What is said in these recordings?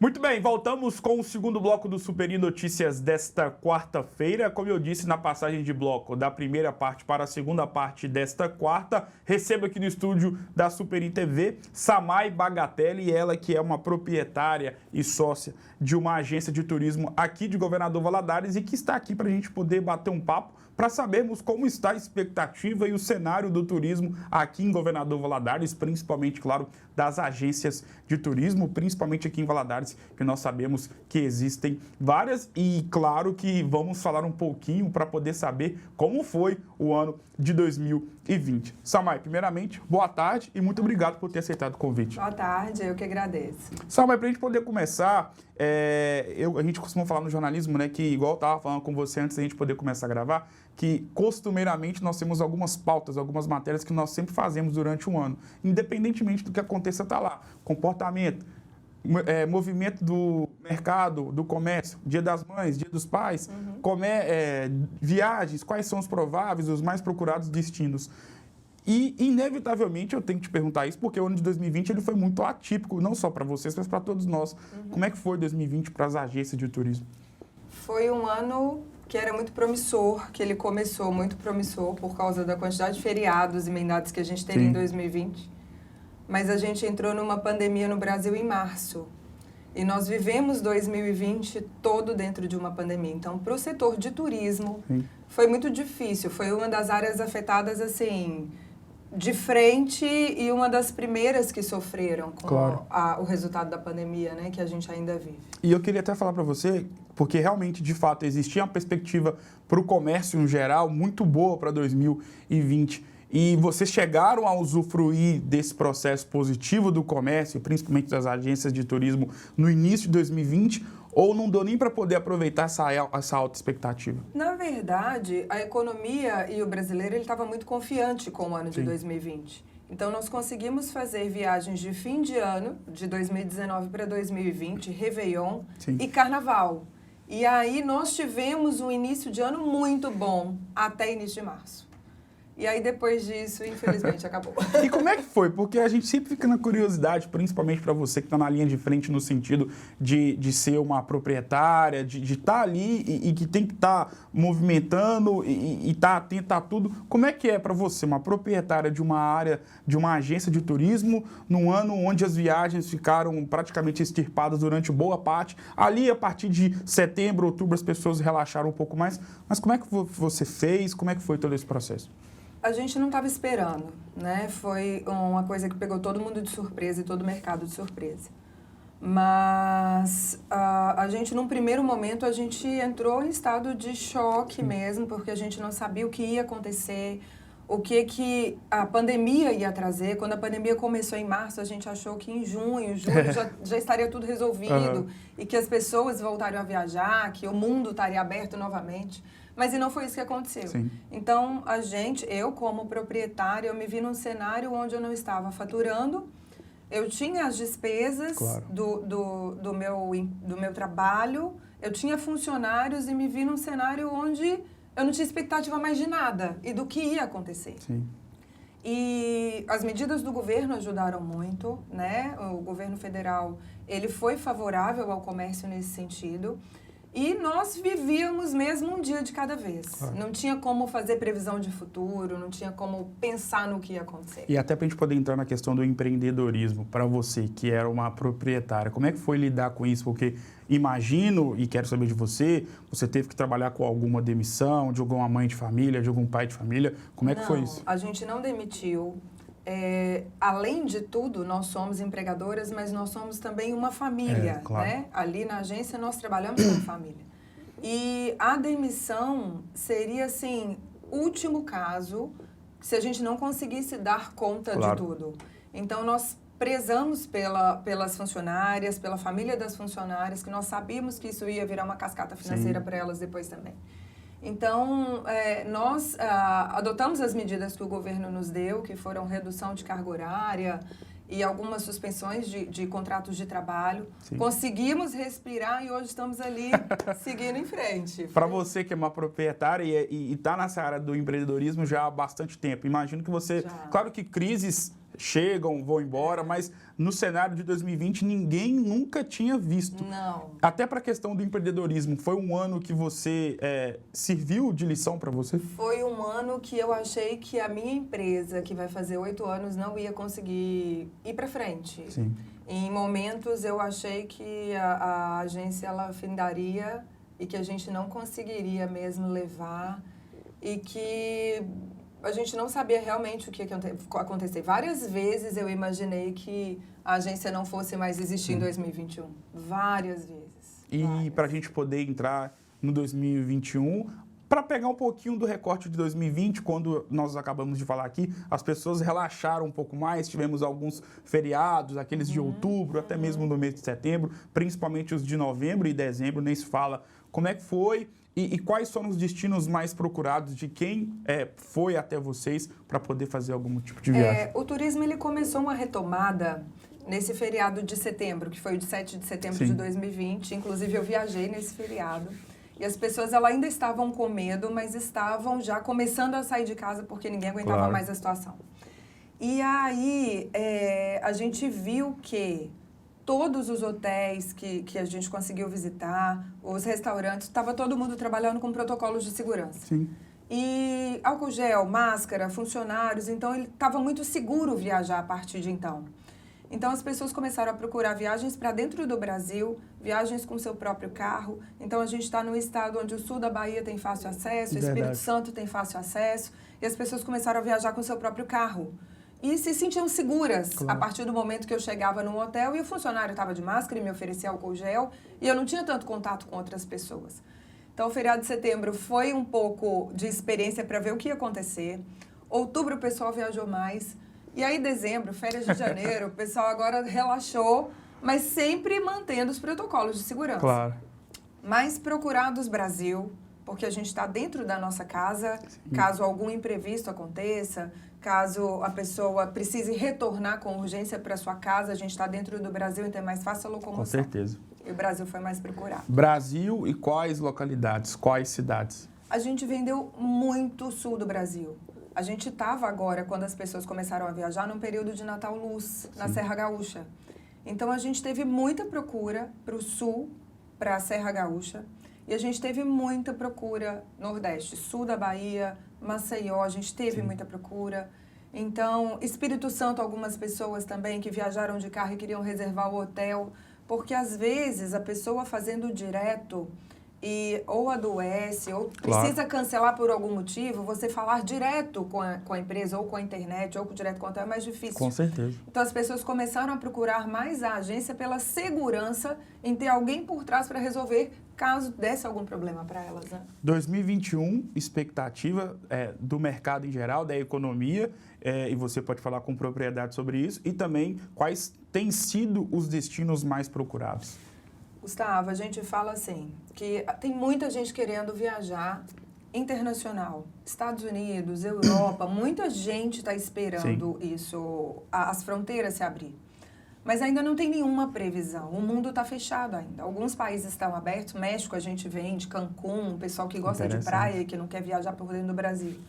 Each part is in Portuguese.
Muito bem, voltamos com o segundo bloco do Superi Notícias desta quarta-feira. Como eu disse na passagem de bloco da primeira parte para a segunda parte desta quarta, recebo aqui no estúdio da Superi TV Samay Bagatelli, ela que é uma proprietária e sócia de uma agência de turismo aqui de Governador Valadares e que está aqui para a gente poder bater um papo para sabermos como está a expectativa e o cenário do turismo aqui em Governador Valadares, principalmente, claro, das agências de turismo, principalmente aqui em Valadares, que nós sabemos que existem várias e, claro, que vamos falar um pouquinho para poder saber como foi o ano de 2020. Samay, primeiramente, boa tarde e muito obrigado por ter aceitado o convite. Boa tarde, eu que agradeço. Samay, para a gente poder começar, a gente costuma falar no jornalismo, né, que igual eu estava falando com você antes da gente poder começar a gravar, que costumeiramente nós temos algumas pautas, algumas matérias que nós sempre fazemos durante um ano, independentemente do que aconteça, tá lá. Comportamento, movimento do mercado, do comércio, Dia das Mães, Dia dos Pais, viagens, quais são os prováveis, os mais procurados destinos. E, inevitavelmente, eu tenho que te perguntar isso, porque o ano de 2020 ele foi muito atípico, não só para vocês, mas para todos nós. Como é que foi 2020 para as agências de turismo? Foi um ano que era muito promissor, que ele começou muito promissor por causa da quantidade de feriados emendados que a gente teve em 2020. Mas a gente entrou numa pandemia no Brasil em março. E nós vivemos 2020 todo dentro de uma pandemia. Então, para o setor de turismo, foi muito difícil. Foi uma das áreas afetadas, assim, de frente e uma das primeiras que sofreram com o resultado da pandemia, né, que a gente ainda vive. E eu queria até falar para você, porque realmente, de fato, existia uma perspectiva para o comércio em geral muito boa para 2020. E vocês chegaram a usufruir desse processo positivo do comércio, principalmente das agências de turismo, no início de 2020, ou não deu nem para poder aproveitar essa alta expectativa? Na verdade, a economia e o brasileiro estava muito confiante com o ano de 2020. Então, nós conseguimos fazer viagens de fim de ano, de 2019 para 2020, Réveillon e Carnaval. E aí, nós tivemos um início de ano muito bom, até início de março. E aí, depois disso, infelizmente, acabou. E como é que foi? Porque a gente sempre fica na curiosidade, principalmente para você que está na linha de frente no sentido de ser uma proprietária, de estar ali e que tem que estar movimentando e estar atento a tudo. Como é que é para você, uma proprietária de uma área, de uma agência de turismo, num ano onde as viagens ficaram praticamente extirpadas durante boa parte? Ali, a partir de setembro, outubro, as pessoas relaxaram um pouco mais. Mas como é que você fez? Como é que foi todo esse processo? A gente não estava esperando, né? Foi uma coisa que pegou todo mundo de surpresa e todo o mercado de surpresa. Mas a gente, num primeiro momento, a gente entrou em estado de choque mesmo, porque a gente não sabia o que ia acontecer, o que a pandemia ia trazer. Quando a pandemia começou em março, a gente achou que em junho, julho já estaria tudo resolvido e que as pessoas voltariam a viajar, que o mundo estaria aberto novamente. Mas e não foi isso que aconteceu. Então, eu como proprietária, eu me vi num cenário onde eu não estava faturando, eu tinha as despesas do meu trabalho, eu tinha funcionários e me vi num cenário onde eu não tinha expectativa mais de nada e do que ia acontecer. E as medidas do governo ajudaram muito, né? O governo federal, ele foi favorável ao comércio nesse sentido. E nós vivíamos mesmo um dia de cada vez. Não tinha como fazer previsão de futuro, não tinha como pensar no que ia acontecer. E até para a gente poder entrar na questão do empreendedorismo, para você que era uma proprietária, como é que foi lidar com isso? Porque imagino, e quero saber de você, você teve que trabalhar com alguma demissão, de alguma mãe de família, de algum pai de família. Como é que foi isso? A gente não demitiu. Além de tudo, nós somos empregadoras, mas nós somos também uma família, né? Ali na agência nós trabalhamos como família. E a demissão seria, assim, último caso, se a gente não conseguisse dar conta de tudo. Então, nós prezamos pelas funcionárias, pela família das funcionárias, que nós sabíamos que isso ia virar uma cascata financeira para elas depois também. Então, nós adotamos as medidas que o governo nos deu, que foram redução de carga horária e algumas suspensões de contratos de trabalho. Conseguimos respirar e hoje estamos ali seguindo em frente. Para você que é uma proprietária e está nessa área do empreendedorismo já há bastante tempo, imagino que você... Claro que crises chegam, vão embora, mas no cenário de 2020 ninguém nunca tinha visto. Não. Até para a questão do empreendedorismo, foi um ano que você serviu de lição para você? Foi um ano que eu achei que a minha empresa, que vai fazer 8 anos, não ia conseguir ir para frente. Sim. Em momentos eu achei que a agência ela findaria e que a gente não conseguiria mesmo levar e que a gente não sabia realmente o que ia acontecer. Várias vezes eu imaginei que a agência não fosse mais existir em 2021. Várias vezes. E para a gente poder entrar no 2021, para pegar um pouquinho do recorte de 2020, quando nós acabamos de falar aqui, as pessoas relaxaram um pouco mais, tivemos alguns feriados, aqueles de outubro, até mesmo no mês de setembro, principalmente os de novembro e dezembro, nem se fala como é que foi. E quais foram os destinos mais procurados de quem foi até vocês para poder fazer algum tipo de viagem? O turismo ele começou uma retomada nesse feriado de setembro, que foi o de 7 de setembro Sim. de 2020. Inclusive, eu viajei nesse feriado. E as pessoas elas ainda estavam com medo, mas estavam já começando a sair de casa porque ninguém aguentava Claro. mais a situação. E aí, a gente viu que todos os hotéis que a gente conseguiu visitar, os restaurantes, estava todo mundo trabalhando com protocolos de segurança. Sim. E álcool gel, máscara, funcionários, então ele estava muito seguro viajar a partir de então. Então as pessoas começaram a procurar viagens para dentro do Brasil, viagens com seu próprio carro. Então a gente está num estado onde o sul da Bahia tem fácil acesso, o Verdade. Espírito Santo tem fácil acesso, e as pessoas começaram a viajar com seu próprio carro. E se sentiam seguras Claro. a partir do momento que eu chegava num hotel e o funcionário estava de máscara e me oferecia álcool gel e eu não tinha tanto contato com outras pessoas. Então, o feriado de setembro foi um pouco de experiência para ver o que ia acontecer. Outubro, o pessoal viajou mais. E aí, dezembro, férias de janeiro, o pessoal agora relaxou, mas sempre mantendo os protocolos de segurança. Claro. Mais procurados Brasil, porque a gente está dentro da nossa casa, caso algum imprevisto aconteça, caso a pessoa precise retornar com urgência para sua casa, a gente está dentro do Brasil, então é mais fácil a locomoção. Com certeza. E o Brasil foi mais procurado. Brasil e quais localidades, quais cidades? A gente vendeu muito o sul do Brasil. A gente estava agora, quando as pessoas começaram a viajar, num período de Natal Luz, na Serra Gaúcha. Então, a gente teve muita procura para o sul, para a Serra Gaúcha. E a gente teve muita procura Nordeste, sul da Bahia, Maceió, a gente teve muita procura. Então, Espírito Santo, algumas pessoas também que viajaram de carro e queriam reservar o hotel, porque às vezes a pessoa fazendo direto e ou adoece ou precisa cancelar por algum motivo, você falar direto com a empresa ou com a internet ou direto com o hotel é mais difícil. Com certeza. Então, as pessoas começaram a procurar mais a agência pela segurança em ter alguém por trás para resolver caso desse algum problema para elas, né? 2021, expectativa do mercado em geral, da economia, e você pode falar com propriedade sobre isso, e também quais têm sido os destinos mais procurados. Gustavo, a gente fala assim, que tem muita gente querendo viajar internacional, Estados Unidos, Europa, muita gente está esperando isso, as fronteiras se abrir. Mas ainda não tem nenhuma previsão. O mundo está fechado ainda. Alguns países estão abertos. México a gente vende, Cancún, pessoal que gosta de praia e que não quer viajar por dentro do Brasil.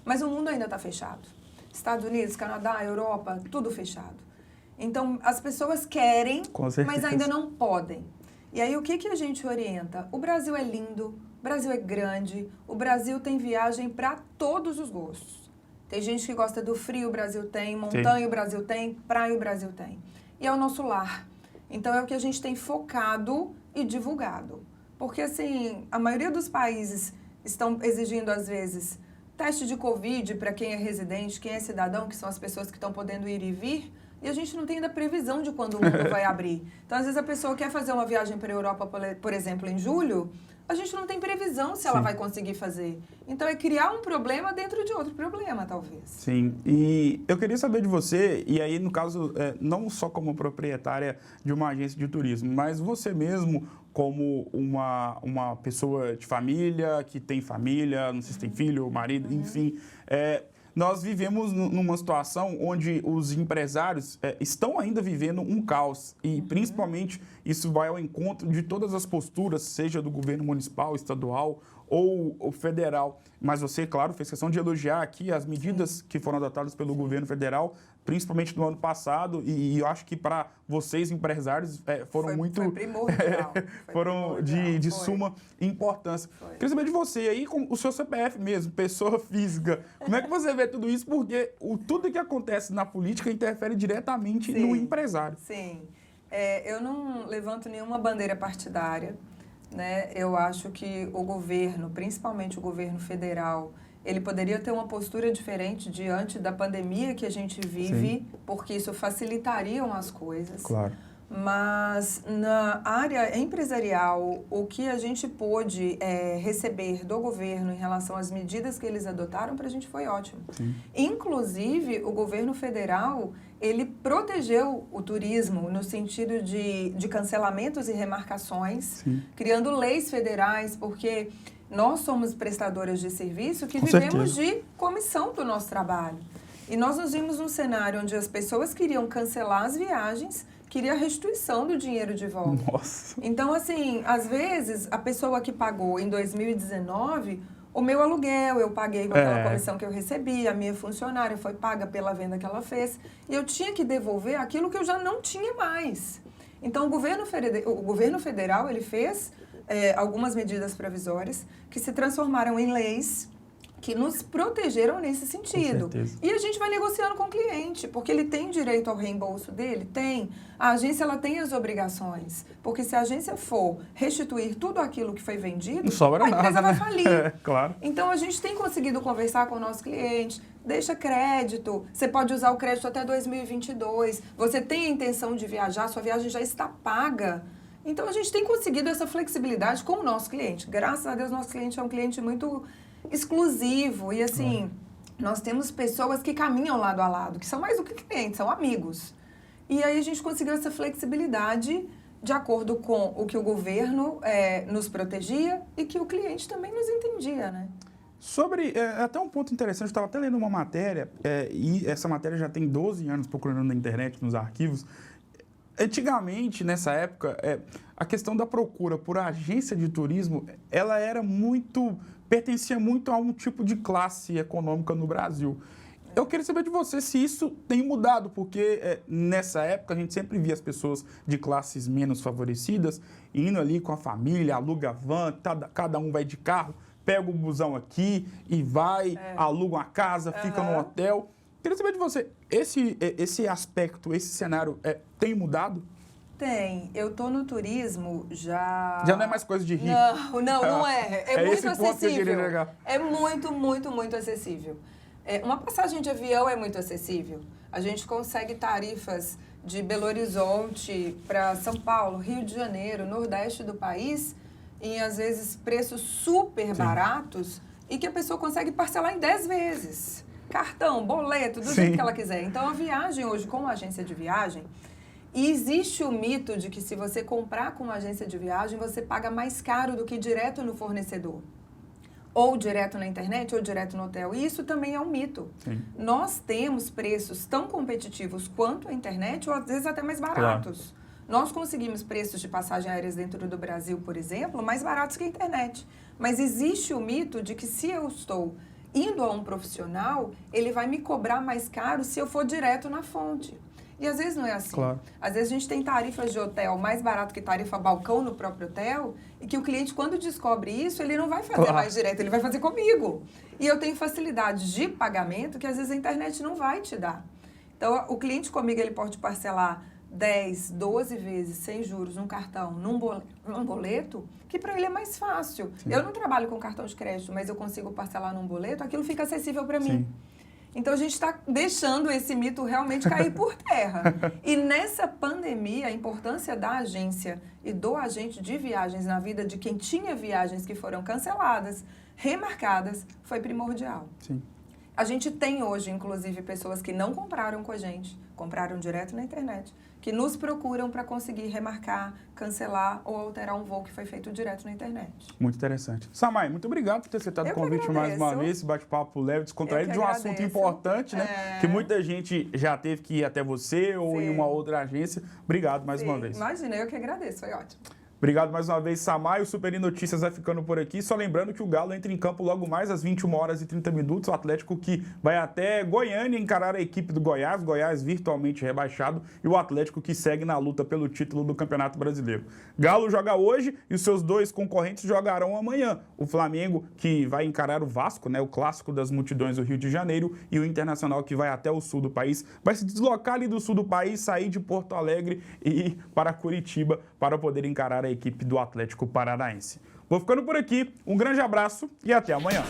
Mas o mundo ainda está fechado. Estados Unidos, Canadá, Europa, tudo fechado. Então, as pessoas querem, mas ainda não podem. E aí, o que a gente orienta? O Brasil é lindo, o Brasil é grande, o Brasil tem viagem para todos os gostos. Tem gente que gosta do frio, o Brasil tem, montanha, o Brasil tem, praia, o Brasil tem. E é o nosso lar. Então, é o que a gente tem focado e divulgado. Porque, assim, a maioria dos países estão exigindo, às vezes, teste de Covid para quem é residente, quem é cidadão, que são as pessoas que estão podendo ir e vir, e a gente não tem ainda previsão de quando o mundo vai abrir. Então, às vezes, a pessoa quer fazer uma viagem para a Europa, por exemplo, em julho, a gente não tem previsão se ela vai conseguir fazer. Então, é criar um problema dentro de outro problema, talvez. Sim, e eu queria saber de você, e aí, no caso, não só como proprietária de uma agência de turismo, mas você mesmo como uma pessoa de família, que tem família, não sei se tem filho, marido, enfim, nós vivemos numa situação onde os empresários estão ainda vivendo um caos e, principalmente, isso vai ao encontro de todas as posturas, seja do governo municipal, estadual ou o federal. Mas você, claro, fez questão de elogiar aqui as medidas que foram adotadas pelo governo federal, principalmente no ano passado, e eu acho que para vocês, empresários, foram muito... Foi primordial. Foram de suma importância. Queria saber de você aí, com o seu CPF mesmo, pessoa física, como é que você vê tudo isso? Porque tudo que acontece na política interfere diretamente no empresário. Sim. Eu não levanto nenhuma bandeira partidária, né? Eu acho que o governo, principalmente o governo federal, ele poderia ter uma postura diferente diante da pandemia que a gente vive, porque isso facilitariam as coisas. Claro. Mas na área empresarial, o que a gente pôde receber do governo em relação às medidas que eles adotaram, para a gente foi ótimo. Sim. Inclusive, o governo federal, ele protegeu o turismo no sentido de cancelamentos e remarcações, criando leis federais, porque nós somos prestadoras de serviço que vivemos de comissão do nosso trabalho. E nós nos vimos num cenário onde as pessoas queriam cancelar as viagens, queria a restituição do dinheiro de volta. Nossa. Então, assim, às vezes, a pessoa que pagou em 2019, o meu aluguel, eu paguei com aquela comissão que eu recebi, a minha funcionária foi paga pela venda que ela fez, e eu tinha que devolver aquilo que eu já não tinha mais. Então, o governo federal, ele fez algumas medidas provisórias que se transformaram em leis que nos protegeram nesse sentido. E a gente vai negociando com o cliente, porque ele tem direito ao reembolso dele? Tem. A agência, ela tem as obrigações, porque se a agência for restituir tudo aquilo que foi vendido, não sobra a empresa vai falir. Claro. Então, a gente tem conseguido conversar com o nosso cliente, deixa crédito, você pode usar o crédito até 2022, você tem a intenção de viajar, sua viagem já está paga. Então, a gente tem conseguido essa flexibilidade com o nosso cliente. Graças a Deus, nosso cliente é um cliente muito exclusivo e assim, nós temos pessoas que caminham lado a lado, que são mais do que clientes, são amigos. E aí a gente conseguiu essa flexibilidade de acordo com o que o governo nos protegia e que o cliente também nos entendia, né? Sobre, até um ponto interessante, eu estava até lendo uma matéria, e essa matéria já tem 12 anos procurando na internet, nos arquivos. Antigamente, nessa época, a questão da procura por agência de turismo, ela pertencia muito a um tipo de classe econômica no Brasil. Eu queria saber de você se isso tem mudado, porque nessa época a gente sempre via as pessoas de classes menos favorecidas indo ali com a família, aluga van, cada um vai de carro, pega o busão aqui e vai, aluga uma casa, fica no hotel. Queria saber de você, esse aspecto, esse cenário tem mudado? Tem. Eu tô no turismo já... Já não é mais coisa de rico. Não é. É muito acessível. É muito, muito, muito acessível. Uma passagem de avião é muito acessível. A gente consegue tarifas de Belo Horizonte para São Paulo, Rio de Janeiro, Nordeste do país, em, às vezes, preços super baratos e que a pessoa consegue parcelar em 10 vezes. Cartão, boleto, do jeito que ela quiser. Então, a viagem hoje com uma agência de viagem, e existe o mito de que se você comprar com uma agência de viagem, você paga mais caro do que direto no fornecedor. Ou direto na internet, ou direto no hotel. E isso também é um mito. Nós temos preços tão competitivos quanto a internet, ou às vezes até mais baratos. Nós conseguimos preços de passagem aéreas dentro do Brasil, por exemplo, mais baratos que a internet. Mas existe o mito de que se eu estou indo a um profissional, ele vai me cobrar mais caro se eu for direto na fonte. E às vezes não é assim. Às vezes a gente tem tarifas de hotel mais barato que tarifa balcão no próprio hotel, e que o cliente, quando descobre isso, ele não vai fazer mais direto, ele vai fazer comigo. E eu tenho facilidade de pagamento que às vezes a internet não vai te dar. Então, o cliente comigo, ele pode parcelar 10, 12 vezes sem juros num cartão, num boleto, que para ele é mais fácil. Eu não trabalho com cartão de crédito, mas eu consigo parcelar num boleto, aquilo fica acessível para mim. Então, a gente está deixando esse mito realmente cair por terra. E nessa pandemia, a importância da agência e do agente de viagens na vida de quem tinha viagens que foram canceladas, remarcadas, foi primordial. A gente tem hoje, inclusive, pessoas que não compraram com a gente, compraram direto na internet, que nos procuram para conseguir remarcar, cancelar ou alterar um voo que foi feito direto na internet. Muito interessante. Samay, muito obrigado por ter aceitado o convite mais uma vez, esse bate-papo leve, descontraído, de um assunto importante, né? Que muita gente já teve que ir até você ou em uma outra agência. Obrigado mais uma vez. Imagina, eu que agradeço, foi ótimo. Obrigado mais uma vez, Samar. O Super Notícias vai ficando por aqui. Só lembrando que o Galo entra em campo logo mais às 21h30. O Atlético que vai até Goiânia encarar a equipe do Goiás. Goiás virtualmente rebaixado. E o Atlético que segue na luta pelo título do Campeonato Brasileiro. Galo joga hoje e os seus dois concorrentes jogarão amanhã. O Flamengo que vai encarar o Vasco, né, o clássico das multidões do Rio de Janeiro. E o Internacional que vai até o sul do país. Vai se deslocar ali do sul do país, sair de Porto Alegre e ir para Curitiba para poder encarar a equipe do Atlético Paranaense. Vou ficando por aqui, um grande abraço e até amanhã.